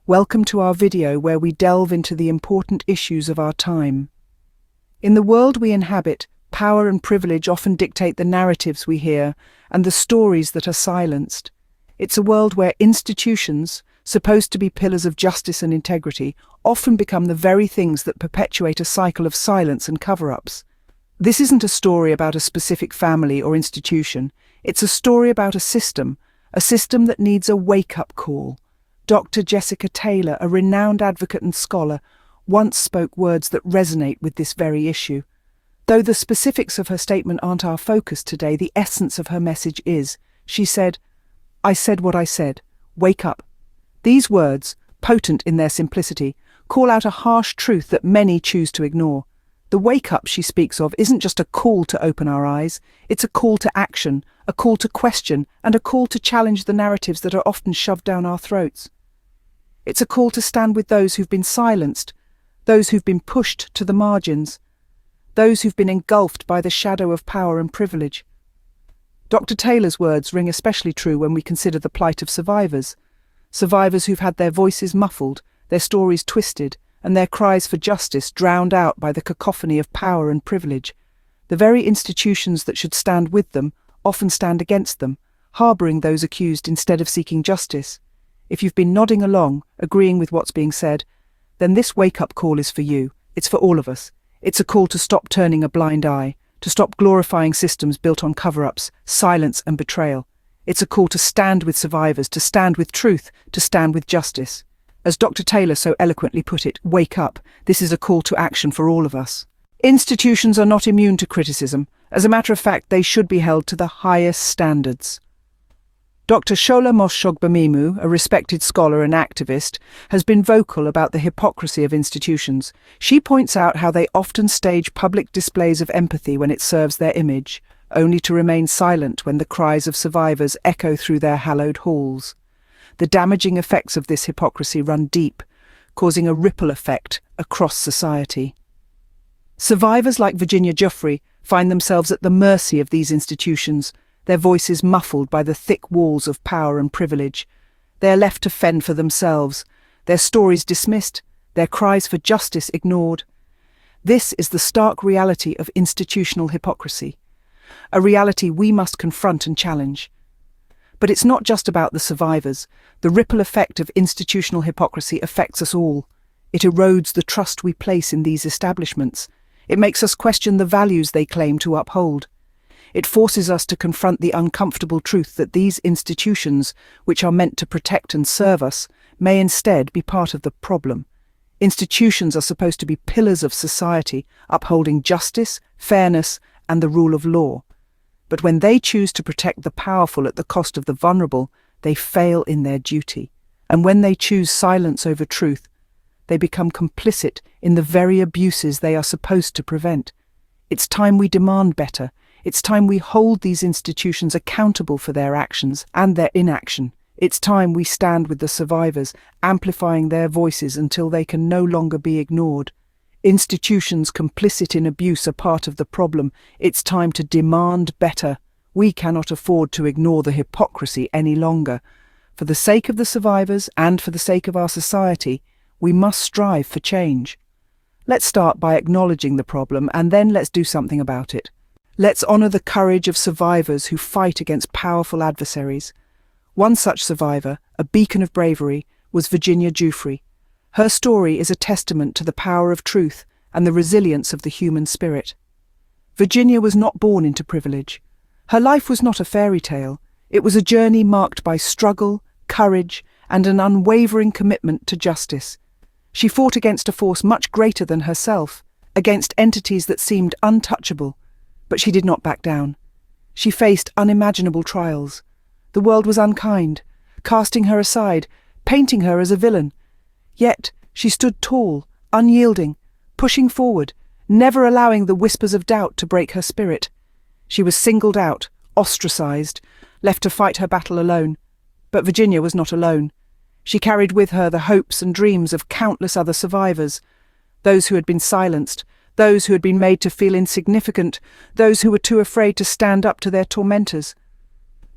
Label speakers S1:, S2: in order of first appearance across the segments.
S1: Welcome to our video where we delve into the important issues of our time. In the world we inhabit, power and privilege often dictate the narratives we hear and the stories that are silenced. It's a world where institutions, supposed to be pillars of justice and integrity, often become the very things that perpetuate a cycle of silence and cover-ups. This isn't a story about a specific family or institution. It's a story about a system that needs a wake-up call. Dr. Jessica Taylor, a renowned advocate and scholar, once spoke words that resonate with this very issue. Though the specifics of her statement aren't our focus today, the essence of her message is. She said, "I said what I said. Wake up." These words, potent in their simplicity, call out a harsh truth that many choose to ignore. The wake-up she speaks of isn't just a call to open our eyes, it's a call to action, a call to question, and a call to challenge the narratives that are often shoved down our throats. It's a call to stand with those who've been silenced, those who've been pushed to the margins, those who've been engulfed by the shadow of power and privilege. Dr. Taylor's words ring especially true when we consider the plight of survivors who've had their voices muffled, their stories twisted, and their cries for justice drowned out by the cacophony of power and privilege. The very institutions that should stand with them often stand against them, harbouring those accused instead of seeking justice. If you've been nodding along, agreeing with what's being said, then this wake-up call is for you. It's for all of us. It's a call to stop turning a blind eye, to stop glorifying systems built on cover-ups, silence and betrayal. It's a call to stand with survivors, to stand with truth, to stand with justice. As Dr. Taylor so eloquently put it, wake up. This is a call to action for all of us. Institutions are not immune to criticism. As a matter of fact, they should be held to the highest standards. Dr. Shola, a respected scholar and activist, has been vocal about the hypocrisy of institutions. She points out how they often stage public displays of empathy when it serves their image, only to remain silent when the cries of survivors echo through their hallowed halls. The damaging effects of this hypocrisy run deep, causing a ripple effect across society. Survivors like Virginia Giuffre find themselves at the mercy of these institutions, their voices muffled by the thick walls of power and privilege. They are left to fend for themselves, their stories dismissed, their cries for justice ignored. This is the stark reality of institutional hypocrisy, a reality we must confront and challenge. But it's not just about the survivors. The ripple effect of institutional hypocrisy affects us all. It erodes the trust we place in these establishments. It makes us question the values they claim to uphold. It forces us to confront the uncomfortable truth that these institutions, which are meant to protect and serve us, may instead be part of the problem. Institutions are supposed to be pillars of society, upholding justice, fairness, and the rule of law. But when they choose to protect the powerful at the cost of the vulnerable, they fail in their duty. And when they choose silence over truth, they become complicit in the very abuses they are supposed to prevent. It's time we demand better. It's time we hold these institutions accountable for their actions and their inaction. It's time we stand with the survivors, amplifying their voices until they can no longer be ignored. Institutions complicit in abuse are part of the problem. It's time to demand better. We cannot afford to ignore the hypocrisy any longer. For the sake of the survivors and for the sake of our society, we must strive for change. Let's start by acknowledging the problem, and then let's do something about it. Let's honour the courage of survivors who fight against powerful adversaries. One such survivor, a beacon of bravery, was Virginia Giuffre. Her story is a testament to the power of truth and the resilience of the human spirit. Virginia was not born into privilege. Her life was not a fairy tale. It was a journey marked by struggle, courage, and an unwavering commitment to justice. She fought against a force much greater than herself, against entities that seemed untouchable. But she did not back down. She faced unimaginable trials. The world was unkind, casting her aside, painting her as a villain. Yet she stood tall, unyielding, pushing forward, never allowing the whispers of doubt to break her spirit. She was singled out, ostracized, left to fight her battle alone. But Virginia was not alone. She carried with her the hopes and dreams of countless other survivors, those who had been silenced, those who had been made to feel insignificant, those who were too afraid to stand up to their tormentors.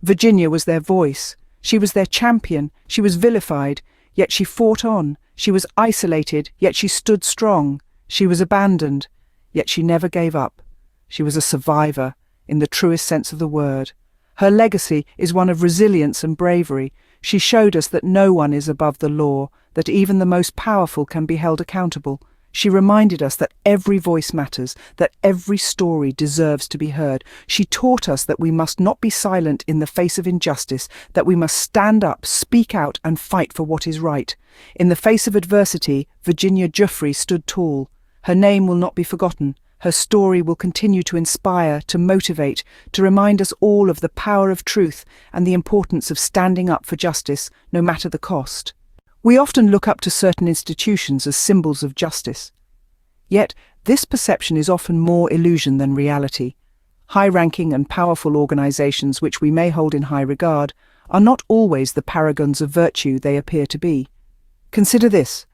S1: Virginia was their voice. She was their champion. She was vilified, yet she fought on. She was isolated, yet she stood strong. She was abandoned, yet she never gave up. She was a survivor, in the truest sense of the word. Her legacy is one of resilience and bravery. She showed us that no one is above the law, that even the most powerful can be held accountable. She reminded us that every voice matters, that every story deserves to be heard. She taught us that we must not be silent in the face of injustice, that we must stand up, speak out, and fight for what is right. In the face of adversity, Virginia Giuffre stood tall. Her name will not be forgotten. Her story will continue to inspire, to motivate, to remind us all of the power of truth and the importance of standing up for justice, no matter the cost. We often look up to certain institutions as symbols of justice. Yet, this perception is often more illusion than reality. High-ranking and powerful organizations which we may hold in high regard are not always the paragons of virtue they appear to be. Consider this.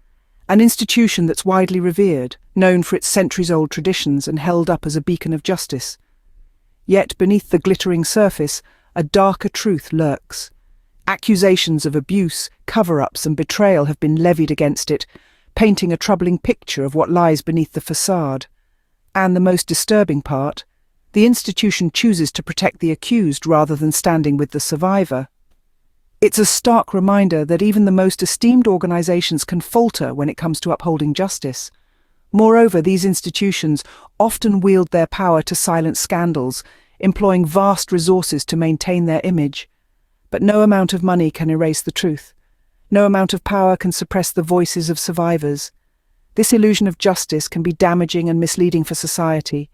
S1: An institution that's widely revered, known for its centuries-old traditions and held up as a beacon of justice. Yet beneath the glittering surface, a darker truth lurks. Accusations of abuse, cover-ups and betrayal have been levied against it, painting a troubling picture of what lies beneath the facade. And the most disturbing part, the institution chooses to protect the accused rather than standing with the survivor. It's a stark reminder that even the most esteemed organizations can falter when it comes to upholding justice. Moreover, these institutions often wield their power to silence scandals, employing vast resources to maintain their image. But no amount of money can erase the truth. No amount of power can suppress the voices of survivors. This illusion of justice can be damaging and misleading for society.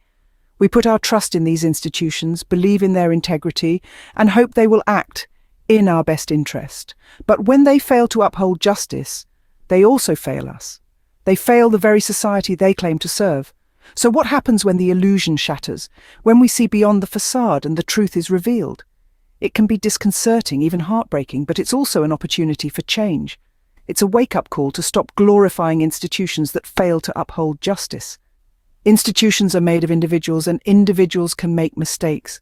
S1: We put our trust in these institutions, believe in their integrity, and hope they will act in our best interest. But when they fail to uphold justice, they also fail us. They fail the very society they claim to serve. So what happens when the illusion shatters, when we see beyond the facade and the truth is revealed? It can be disconcerting, even heartbreaking, but it's also an opportunity for change. It's a wake-up call to stop glorifying institutions that fail to uphold justice. Institutions are made of individuals, and individuals can make mistakes.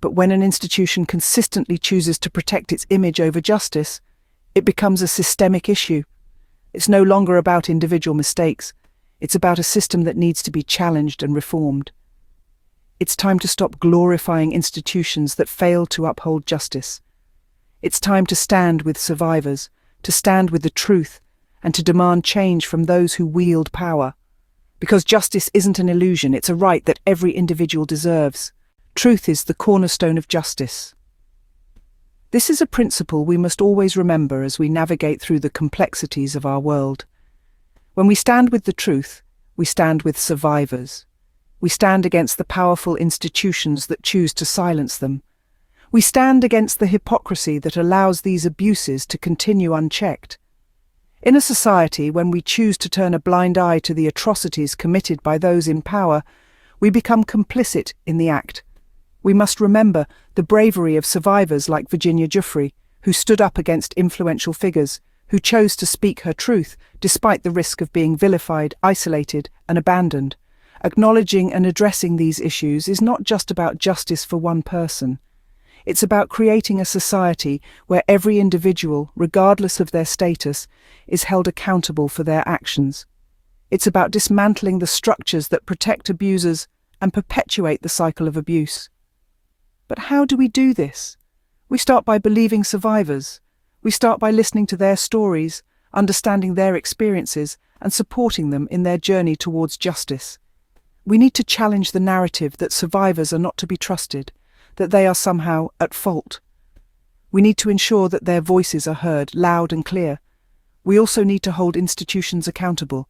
S1: But when an institution consistently chooses to protect its image over justice, it becomes a systemic issue. It's no longer about individual mistakes. It's about a system that needs to be challenged and reformed. It's time to stop glorifying institutions that fail to uphold justice. It's time to stand with survivors, to stand with the truth, and to demand change from those who wield power. Because justice isn't an illusion, it's a right that every individual deserves. Truth is the cornerstone of justice. This is a principle we must always remember as we navigate through the complexities of our world. When we stand with the truth, we stand with survivors. We stand against the powerful institutions that choose to silence them. We stand against the hypocrisy that allows these abuses to continue unchecked. In a society when we choose to turn a blind eye to the atrocities committed by those in power, we become complicit in the act. We must remember the bravery of survivors like Virginia Giuffre, who stood up against influential figures, who chose to speak her truth despite the risk of being vilified, isolated, and abandoned. Acknowledging and addressing these issues is not just about justice for one person. It's about creating a society where every individual, regardless of their status, is held accountable for their actions. It's about dismantling the structures that protect abusers and perpetuate the cycle of abuse. But how do we do this? We start by believing survivors. We start by listening to their stories, understanding their experiences, and supporting them in their journey towards justice. We need to challenge the narrative that survivors are not to be trusted, that they are somehow at fault. We need to ensure that their voices are heard loud and clear. We also need to hold institutions accountable.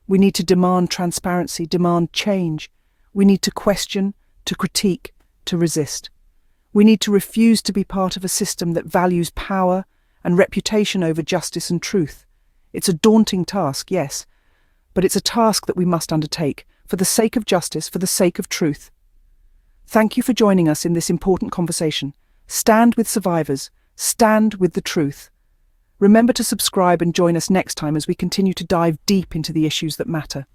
S1: We need to demand transparency, demand change. We need to question, to critique, to resist. We need to refuse to be part of a system that values power and reputation over justice and truth. It's a daunting task, yes, but it's a task that we must undertake for the sake of justice, for the sake of truth. Thank you for joining us in this important conversation. Stand with survivors. Stand with the truth. Remember to subscribe and join us next time as we continue to dive deep into the issues that matter.